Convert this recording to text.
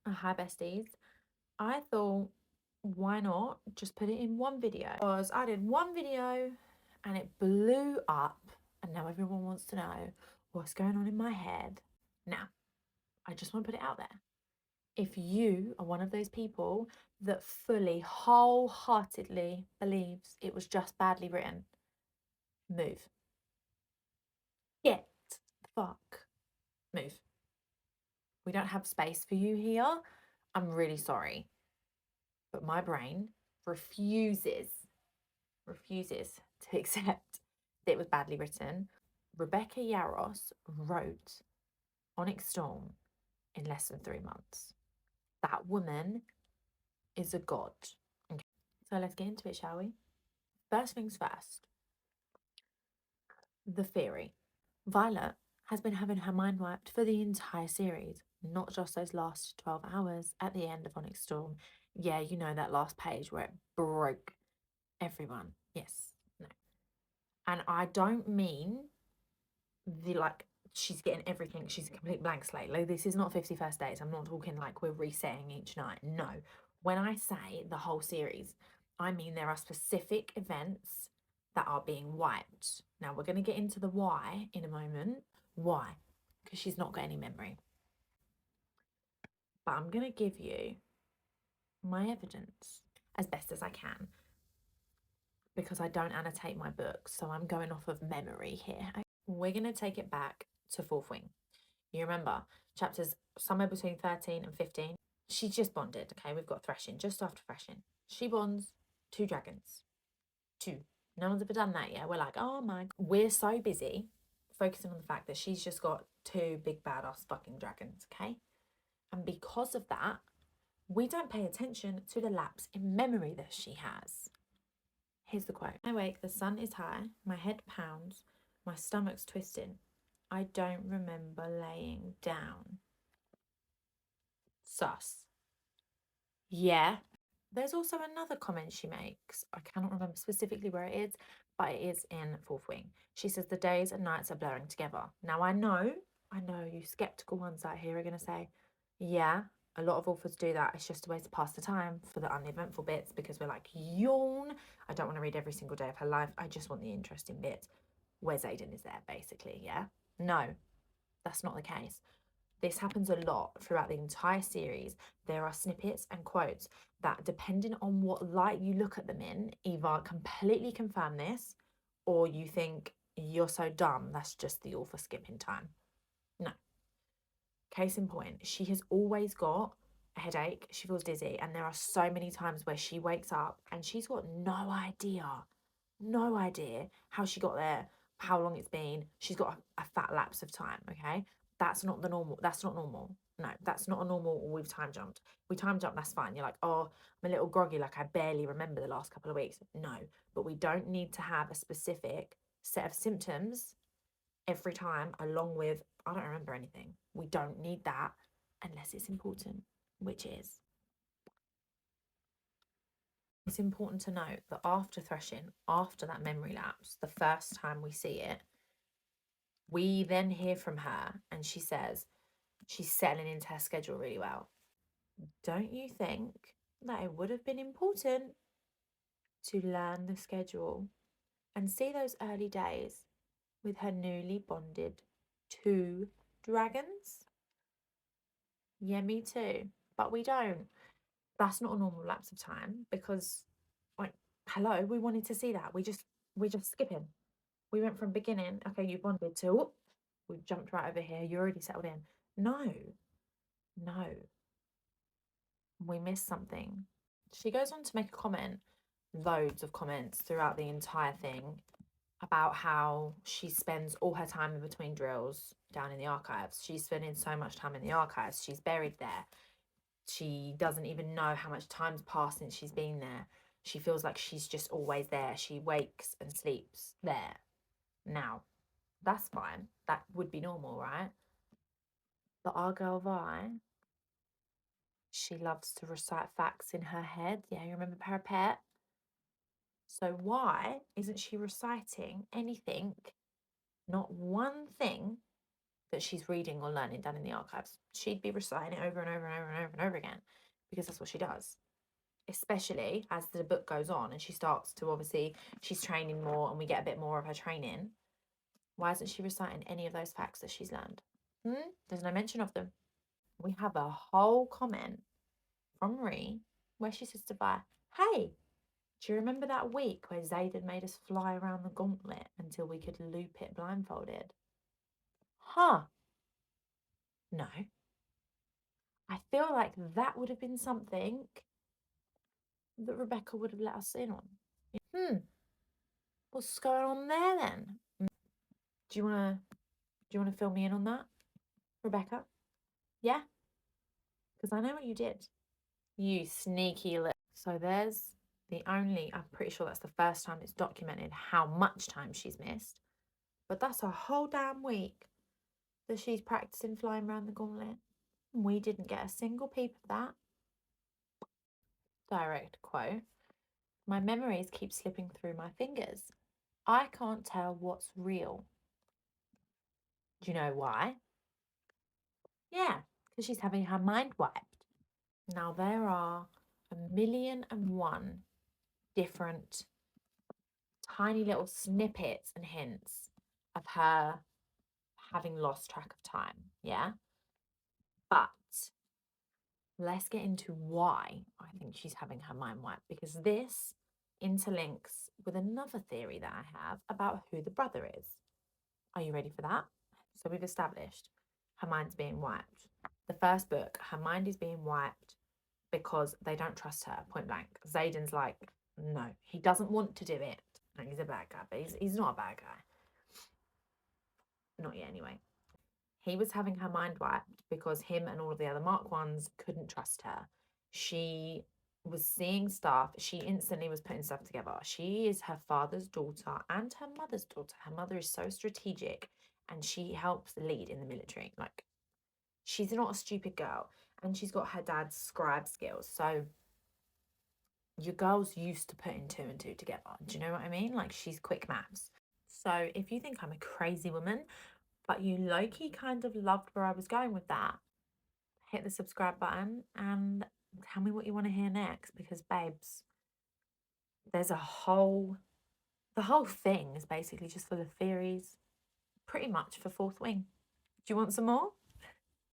Hi besties. I thought, why not just put it in one video? Because I did one video and it blew up, and now everyone wants to know what's going on in my head. Now, I just want to put it out there. If you are one of those people that fully, wholeheartedly believes it was just badly written, move. Get the fuck move. We don't have space for you here. I'm really sorry. But my brain refuses to accept that it was badly written. Rebecca Yaros wrote Onyx Storm in less than 3 months. That woman is a god. Okay. So let's get into it, shall we? First things first, the theory. Violet has been having her mind wiped for the entire series, not just those last 12 hours at the end of Onyx Storm. Yeah, you know that last page where it broke everyone. Yes, no. And I don't mean she's getting everything, she's a complete blank slate. Like, this is not 50 First Dates. I'm not talking like we're resetting each night. No. When I say the whole series, I mean there are specific events that are being wiped. Now we're going to get into the why in a moment. Why? Because she's not got any memory. But I'm going to give you my evidence as best as I can, because I don't annotate my books, so I'm going off of memory here. We're going to take it back to Fourth Wing. You remember chapters somewhere between 13 and 15. She just bonded. Okay, we've got Threshing, just after Threshing. She bonds 2 dragons. 2. No one's ever done that yet. We're like, oh my. We're so busy focusing on the fact that she's just got 2 big badass fucking dragons. Okay. And because of that, we don't pay attention to the lapse in memory that she has. Here's the quote. I wake, the sun is high, my head pounds, my stomach's twisting. I don't remember laying down. Sus. Yeah. There's also another comment she makes. I cannot remember specifically where it is, but it is in Fourth Wing. She says the days and nights are blurring together. Now I know you skeptical ones out here are going to say, yeah, a lot of authors do that. It's just a way to pass the time for the uneventful bits, because we're like, yawn. I don't want to read every single day of her life. I just want the interesting bits where Xaden is there, basically. Yeah. No, that's not the case. This happens a lot throughout the entire series. There are snippets and quotes that, depending on what light you look at them in, either completely confirm this, or you think you're so dumb, that's just the author skipping time. No. Case in point, she has always got a headache, she feels dizzy, and there are so many times where she wakes up and she's got no idea how she got there, how long it's been. She's got a fat lapse of time, okay? That's not normal. No, that's not a normal, we've time jumped. We time jump, that's fine. You're like, oh, I'm a little groggy, like I barely remember the last couple of weeks. No, but we don't need to have a specific set of symptoms every time, along with, I don't remember anything. We don't need that unless it's important, which is. It's important to note that after Threshing, after that memory lapse, the first time we see it, we then hear from her and she says she's settling into her schedule really well. Don't you think that it would have been important to learn the schedule and see those early days with her newly bonded 2 dragons? Yeah, me too. But we don't. That's not a normal lapse of time, because, like, hello, we wanted to see that. We're just skipping. We went from beginning, okay, you bonded, to, whoop, we've jumped right over here. You're already settled in. No, no, we missed something. She goes on to make a comment, loads of comments throughout the entire thing, about how she spends all her time in between drills down in the archives. She's spending so much time in the archives. She's buried there. She doesn't even know how much time's passed since she's been there. She feels like she's just always there. She wakes and sleeps there. Now, that's fine. That would be normal, right? But our girl Vi, she loves to recite facts in her head. Yeah, you remember Parapet? So why isn't she reciting anything, not one thing, that she's reading or learning down in the archives. She'd be reciting it over and over and over and over and over again because that's what she does. Especially as the book goes on and she starts to, obviously, she's training more and we get a bit more of her training. Why isn't she reciting any of those facts that she's learned? There's no mention of them. We have a whole comment from Ree where she says to Vi, hey, do you remember that week where Zayden made us fly around the gauntlet until we could loop it blindfolded? Huh. No. I feel like that would have been something that Rebecca would have let us in on. What's going on there then? Do you wanna fill me in on that, Rebecca? Yeah? Because I know what you did. You sneaky little. So there's I'm pretty sure that's the first time it's documented how much time she's missed. But that's a whole damn week that she's practicing flying around the gauntlet. We didn't get a single peep of that. Direct quote. My memories keep slipping through my fingers. I can't tell what's real. Do you know why? Yeah, because she's having her mind wiped. Now, there are 1,000,001 different tiny little snippets and hints of her having lost track of time. Yeah. But let's get into why I think she's having her mind wiped, because this interlinks with another theory that I have about who the brother is. Are you ready for that? So we've established her mind's being wiped. The first book, her mind is being wiped because they don't trust her, point blank. Zayden's like, no, he doesn't want to do it. No, he's a bad guy, but he's not a bad guy. Not yet, anyway. He was having her mind wiped because him and all of the other Mark ones couldn't trust her. She was seeing stuff. She instantly was putting stuff together. She is her father's daughter and her mother's daughter. Her mother is so strategic and she helps lead in the military. Like, she's not a stupid girl. And she's got her dad's scribe skills. So your girl's used to putting 2 and 2 together. Do you know what I mean? Like, she's quick maths. So if you think I'm a crazy woman, but you low-key kind of loved where I was going with that, hit the subscribe button and tell me what you want to hear next, because babes, there's the whole thing is basically just full of theories, pretty much for Fourth Wing. Do you want some more?